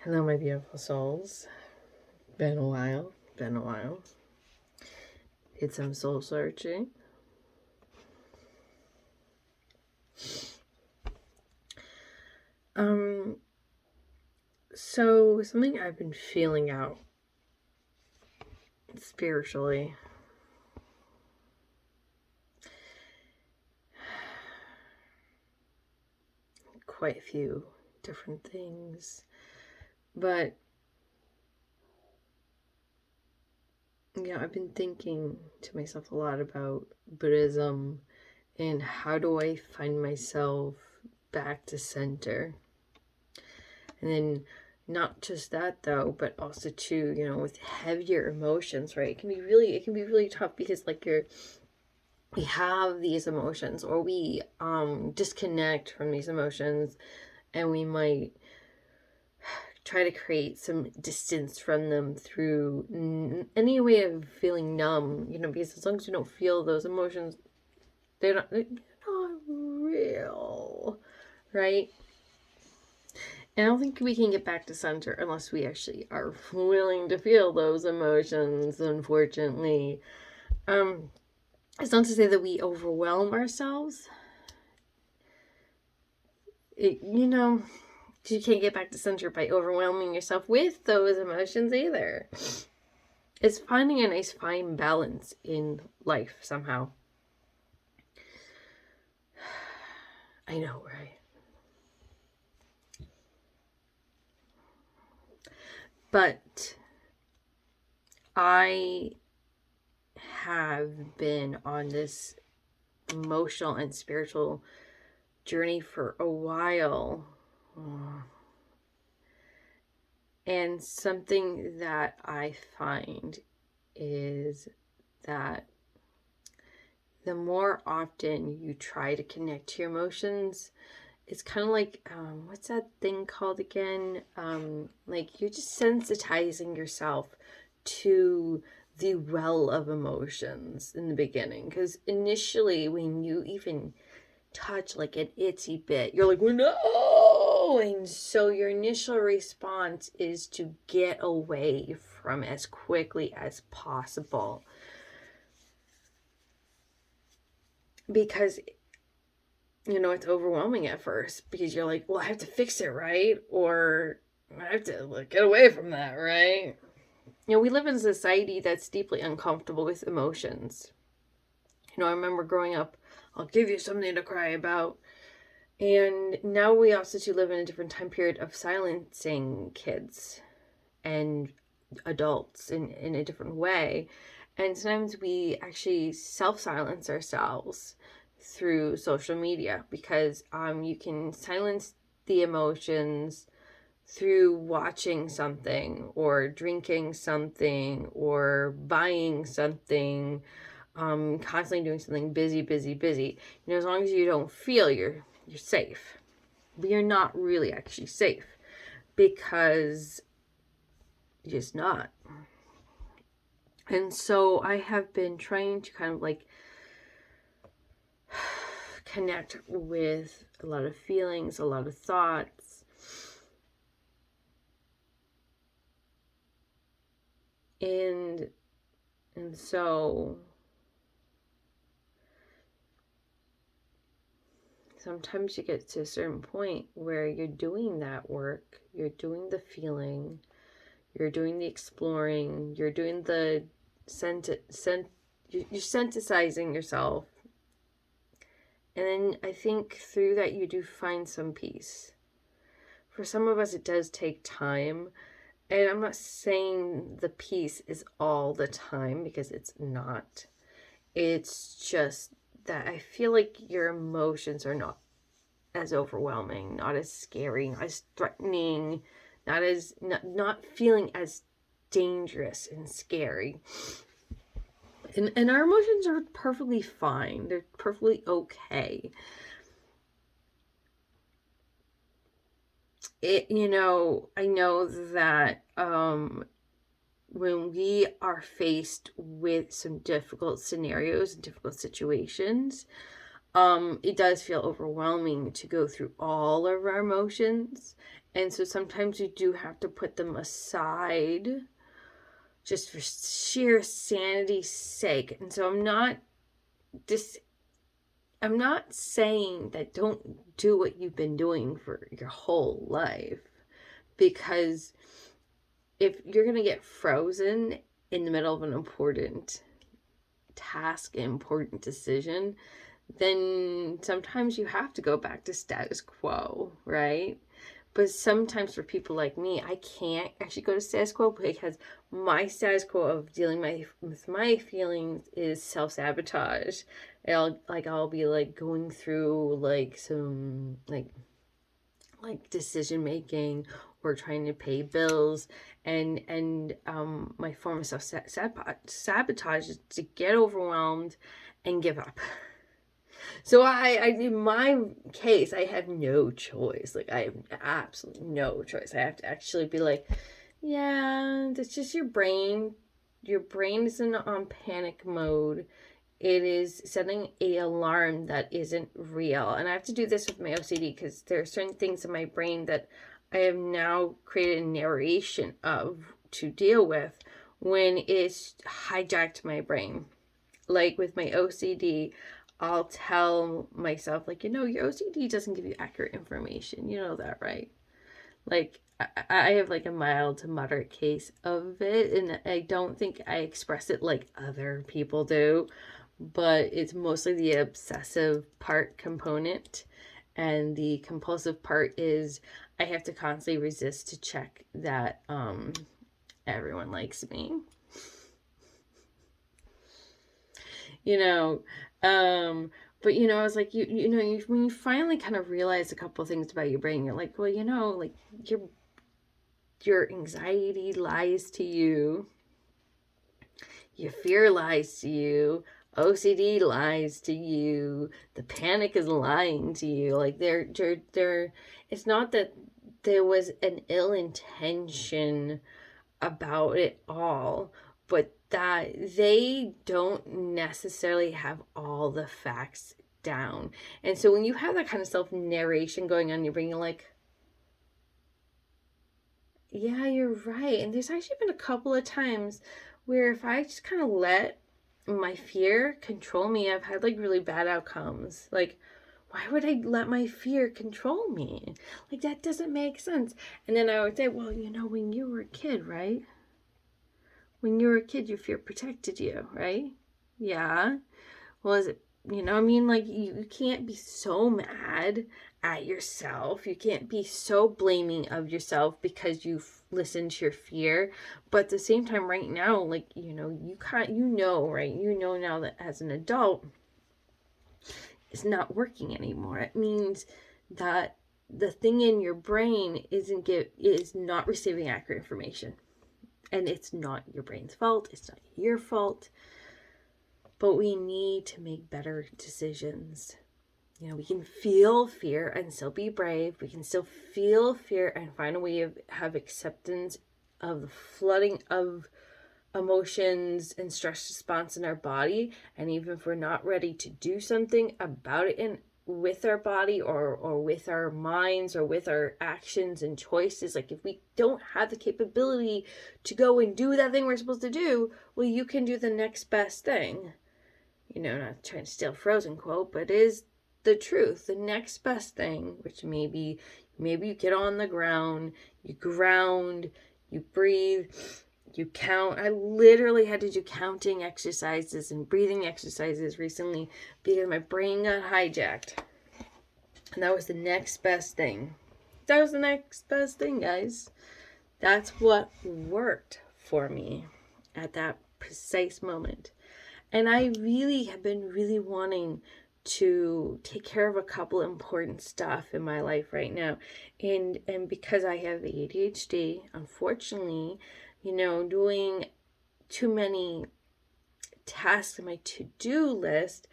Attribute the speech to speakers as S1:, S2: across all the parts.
S1: Hello, my beautiful souls. Been a while. Did some soul searching. So something I've been feeling out spiritually. Quite a few different things. But I've been thinking to myself a lot about Buddhism and how do I find myself back to center. And then not just that though, but also too, with heavier emotions, right? It can be really tough because we have these emotions, or we disconnect from these emotions, and we might try to create some distance from them through any way of feeling numb, because as long as you don't feel those emotions, they're not real, right? And I don't think we can get back to center unless we actually are willing to feel those emotions, unfortunately. It's not to say that we overwhelm ourselves. You can't get back to center by overwhelming yourself with those emotions either. It's finding a nice fine balance in life somehow. I know, right? But I have been on this emotional and spiritual journey for a while. And something that I find is that the more often you try to connect to your emotions, it's kind of like, what's that thing called again? Like you're just sensitizing yourself to the well of emotions in the beginning. Because initially, when you even touch like an itsy bit, you're like, well, no! And so your initial response is to get away from it as quickly as possible. Because it's overwhelming at first, because you're like, well, I have to fix it, right? Or I have to get away from that, right? We live in a society that's deeply uncomfortable with emotions. I remember growing up, I'll give you something to cry about. And now we also too live in a different time period of silencing kids and adults in a different way. And sometimes we actually self-silence ourselves through social media, because you can silence the emotions through watching something or drinking something or buying something, constantly doing something busy. As long as you don't feel you're safe. But you're not really actually safe, because you're just not. And so I have been trying to kind of connect with a lot of feelings, a lot of thoughts. And so sometimes you get to a certain point where you're doing that work, you're doing the feeling, you're doing the exploring, you're doing the you're sensitizing yourself. And then I think through that you do find some peace. For some of us, it does take time. And I'm not saying the peace is all the time, because it's not. It's just that I feel like your emotions are not as overwhelming, not as scary, not as threatening, not feeling as dangerous and scary. And our emotions are perfectly fine. They're perfectly okay. I know that when we are faced with some difficult scenarios and difficult situations, it does feel overwhelming to go through all of our emotions And so sometimes you do have to put them aside just for sheer sanity's sake. And so I'm not saying that don't do what you've been doing for your whole life, because if you're going to get frozen in the middle of an important task, important decision, then sometimes you have to go back to status quo, right? But sometimes for people like me, I can't actually go to status quo because my status quo of dealing with my feelings is self-sabotage. I'll be like going through like some like decision making or trying to pay bills, and my form of self-sabotage is to get overwhelmed and give up. So I in my case, I have no choice. Like, I have absolutely no choice. I have to actually be like, yeah, that's just your brain. Your brain isn't on panic mode. It is setting a alarm that isn't real. And I have to do this with my OCD because there are certain things in my brain that I have now created a narration of to deal with when it's hijacked my brain. Like with my OCD, I'll tell myself, like, your OCD doesn't give you accurate information. You know that, right? Like, I have like a mild to moderate case of it, and I don't think I express it like other people do, but it's mostly the obsessive part component. And the compulsive part is I have to constantly resist to check that everyone likes me. you know but I was like, when you finally kind of realize a couple of things about your brain, you're like, well, like your anxiety lies to you, your fear lies to you, OCD lies to you, the panic is lying to you. Like, they're it's not that there was an ill intention about it all, but that they don't necessarily have all the facts down. And so when you have that kind of self-narration going on in your brain, you're like, yeah, you're right. And there's actually been a couple of times where if I just kind of let my fear control me, I've had like really bad outcomes. Like, why would I let my fear control me? Like, that doesn't make sense. And then I would say, well, when you were a kid, right? When you were a kid, your fear protected you, right? Yeah. Well, is it, like, you can't be so mad at yourself. You can't be so blaming of yourself because you've listened to your fear. But at the same time, right now, like, you can't, right? Now that as an adult, it's not working anymore. It means that the thing in your brain is not receiving accurate information. And it's not your brain's fault. It's not your fault. But we need to make better decisions. We can feel fear and still be brave. We can still feel fear and find a way of have acceptance of the flooding of emotions and stress response in our body. And even if we're not ready to do something about it with our body or with our minds or with our actions and choices, like if we don't have the capability to go and do that thing we're supposed to do, well, you can do the next best thing. Not trying to steal Frozen quote, but it is the truth. The next best thing, which maybe you get on the ground, you ground, you breathe, you count. I literally had to do counting exercises and breathing exercises recently because my brain got hijacked. And that was the next best thing. That was the next best thing, guys. That's what worked for me at that precise moment. And I really have been really wanting to take care of a couple important stuff in my life right now. And because I have ADHD, unfortunately, doing too many tasks on my to-do list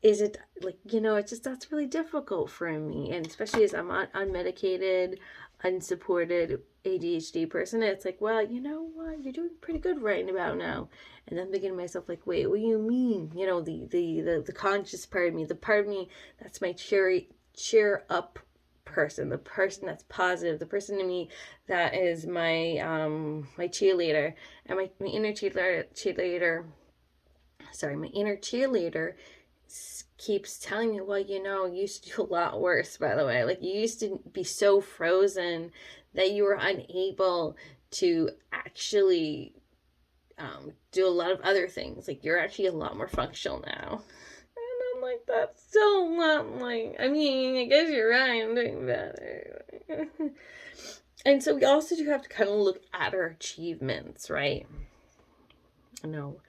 S1: it's just, that's really difficult for me. And especially as I'm unmedicated, unsupported ADHD person, it's like, well, you know what, you're doing pretty good right about now. And I'm thinking to myself, like, wait, what do you mean? The conscious part of me, the part of me that's my cheer up person, the person that's positive, the person to me that is my my cheerleader. And my inner cheerleader, my inner cheerleader keeps telling me, well, you know, you used to do a lot worse, by the way. Like, you used to be so frozen that you were unable to actually do a lot of other things. Like, you're actually a lot more functional now. And I'm like, that's so not like, I mean, I guess you're right, I'm doing better. And so we also do have to kind of look at our achievements, right? I know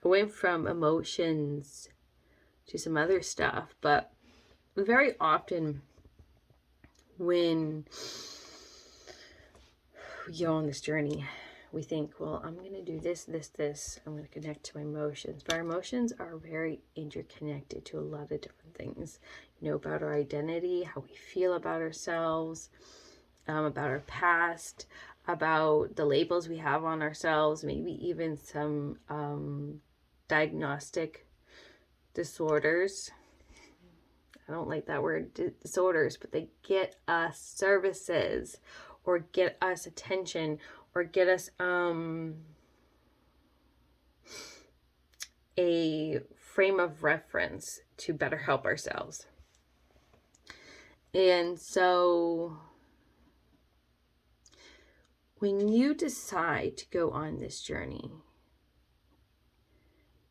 S1: I went from emotions to some other stuff, but very often when we go on this journey, we think, well, I'm going to do this, this, this. I'm going to connect to my emotions. But our emotions are very interconnected to a lot of different things. You know, about our identity, how we feel about ourselves, about our past, about the labels we have on ourselves, maybe even some diagnostic disorders. I don't like that word, disorders, but they get us services or get us attention or get us a frame of reference to better help ourselves. And so when you decide to go on this journey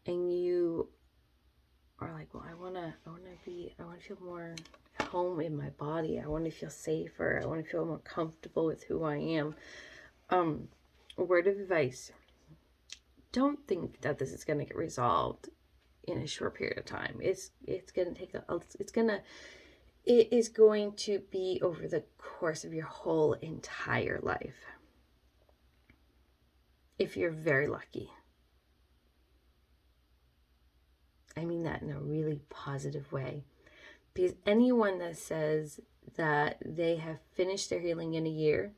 S1: and you are like, well, I want to feel more at home in my body. I want to feel safer. I want to feel more comfortable with who I am. A word of advice: don't think that this is going to get resolved in a short period of time. It is going to be over the course of your whole entire life, if you're very lucky. I mean that in a really positive way. Because anyone that says that they have finished their healing in a year,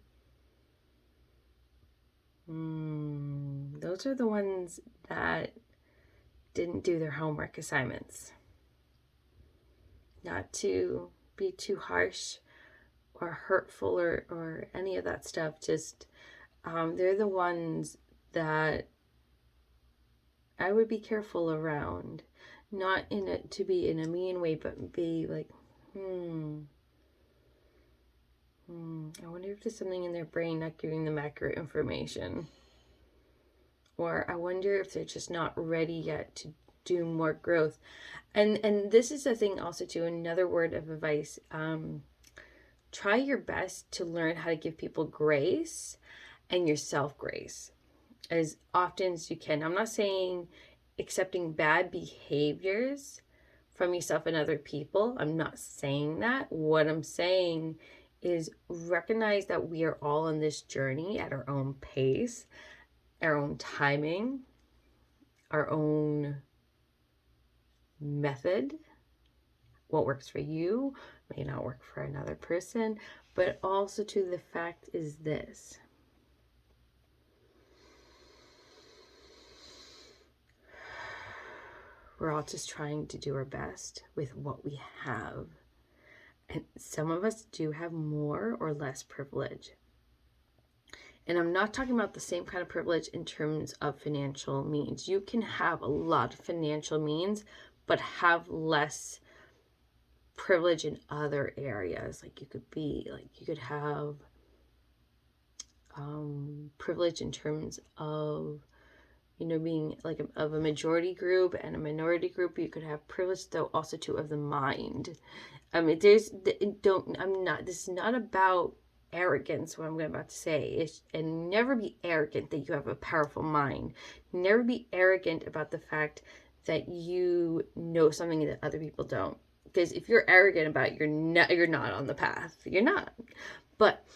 S1: those are the ones that didn't do their homework assignments. Not to be too harsh or hurtful or any of that stuff. Just they're the ones that I would be careful around. Not in it to be in a mean way, but be like, I wonder if there's something in their brain not giving them accurate information. Or I wonder if they're just not ready yet to do more growth. And this is a thing also too, another word of advice. Try your best to learn how to give people grace and yourself grace as often as you can. I'm not saying accepting bad behaviors from yourself and other people. I'm not saying that. What I'm saying is recognize that we are all on this journey at our own pace, our own timing, our own method. What works for you may not work for another person, but also to the fact is this: we're all just trying to do our best with what we have. And some of us do have more or less privilege. And I'm not talking about the same kind of privilege in terms of financial means. You can have a lot of financial means, but have less privilege in other areas. Like you could have privilege in terms of, being like of a majority group and a minority group. You could have privilege though also too of the mind. This is not about arrogance, what I'm about to say. And never be arrogant that you have a powerful mind. Never be arrogant about the fact that you know something that other people don't. Because if you're arrogant about it, you're not on the path. You're not. But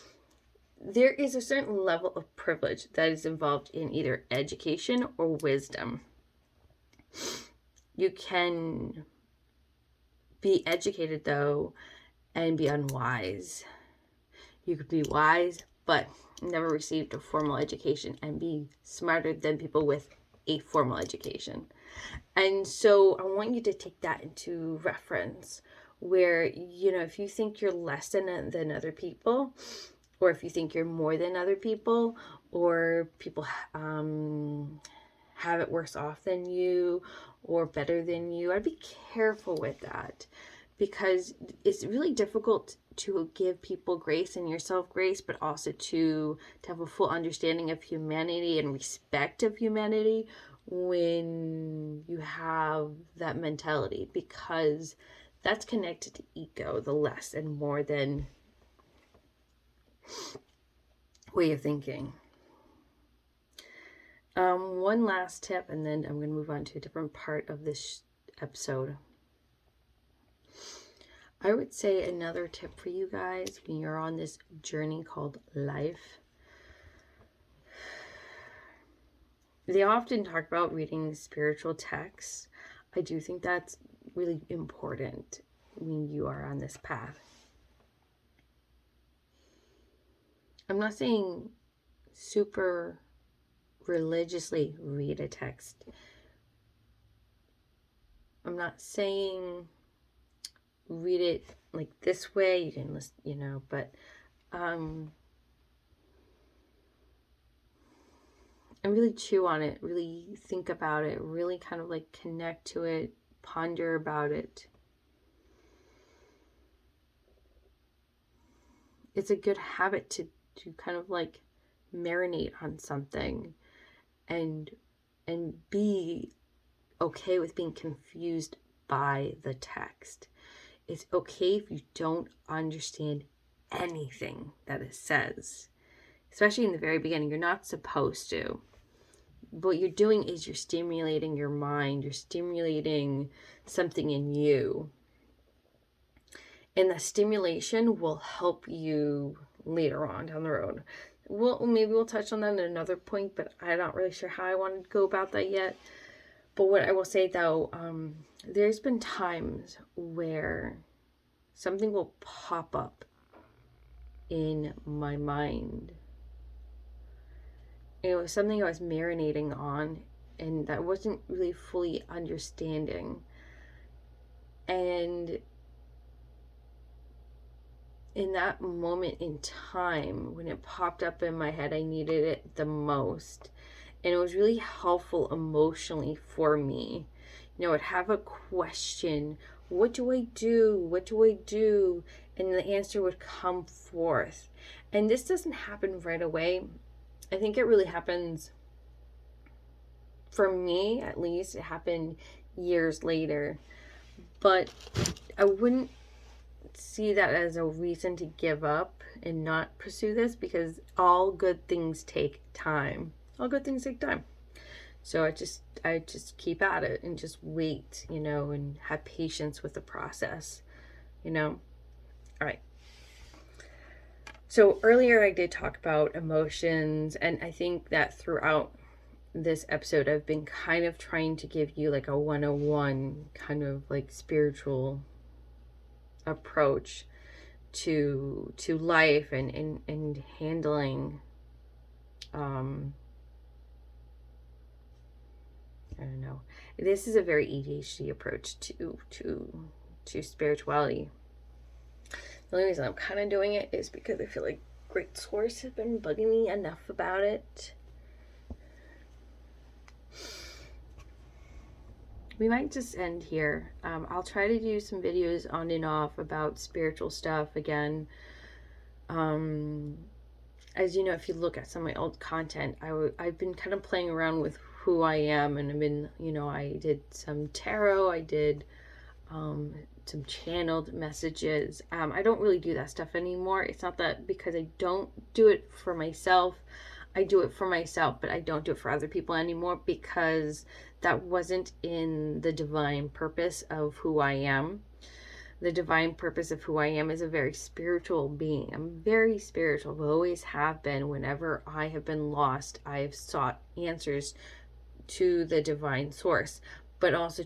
S1: there is a certain level of privilege that is involved in either education or wisdom. You can be educated, though, and be unwise. You could be wise, but never received a formal education and be smarter than people with a formal education. And so I want you to take that into reference where, if you think you're less than other people, or if you think you're more than other people, or people have it worse off than you or better than you, I'd be careful with that, because it's really difficult to give people grace and yourself grace, but also to have a full understanding of humanity and respect of humanity when you have that mentality, because that's connected to ego, the less and more than way of thinking. One last tip, and then I'm going to move on to a different part of this episode. I would say another tip for you guys when you're on this journey called life. They often talk about reading spiritual texts. I do think that's really important when you are on this path. I'm not saying super religiously read a text. I'm not saying read it like this way, you can listen, but and really chew on it, really think about it, really kind of like connect to it, ponder about it. It's a good habit to kind of like marinate on something and be okay with being confused by the text. It's okay if you don't understand anything that it says, especially in the very beginning. You're not supposed to. What you're doing is you're stimulating your mind, you're stimulating something in you. And that stimulation will help you later on down the road. Maybe we'll touch on that at another point, but I'm not really sure how I want to go about that yet. But what I will say though, there's been times where something will pop up in my mind. It was something I was marinating on and that I wasn't really fully understanding. And in that moment in time, when it popped up in my head, I needed it the most. And it was really helpful emotionally for me. I'd have a question. What do I do? What do I do? And the answer would come forth. And this doesn't happen right away. I think it really happens, for me at least, it happened years later. But I wouldn't see that as a reason to give up and not pursue this, because all good things take time. All good things take time. So I just keep at it and just wait, and have patience with the process, All right. So earlier I did talk about emotions, and I think that throughout this episode I've been kind of trying to give you like a 101 kind of like spiritual approach to life and handling I don't know. This is a very ADHD approach to spirituality. The only reason I'm kind of doing it is because I feel like Great Source has been bugging me enough about it. We might just end here. I'll try to do some videos on and off about spiritual stuff again. As you know, if you look at some of my old content, I've been kind of playing around with who I am, and I've been, I did some tarot, I did some channeled messages. I don't really do that stuff anymore. It's not that because I don't do it for myself. I do it for myself, but I don't do it for other people anymore, because that wasn't in the divine purpose of who I am. The divine purpose of who I am is a very spiritual being. I'm very spiritual. I always have been. Whenever I have been lost, I have sought answers to the divine source. But also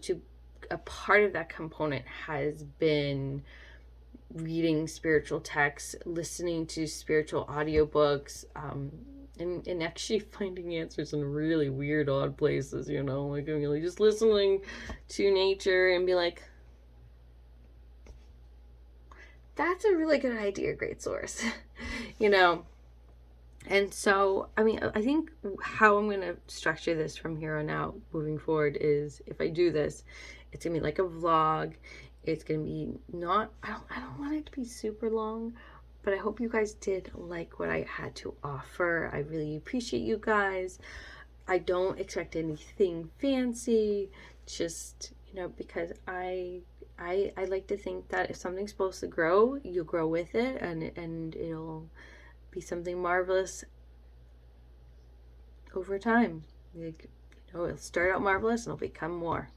S1: a part of that component has been reading spiritual texts, listening to spiritual audiobooks, and actually finding answers in really weird, odd places, like I'm really just listening to nature and be like, that's a really good idea, great source. you know, and so, I mean, I think how I'm going to structure this from here on out moving forward is if I do this, it's going to be like a vlog. It's going to be not, I don't want it to be super long, but I hope you guys did like what I had to offer. I really appreciate you guys. I don't expect anything fancy, just, because I like to think that if something's supposed to grow, you'll grow with it, and it'll be something marvelous over time. Like, it'll start out marvelous and it'll become more,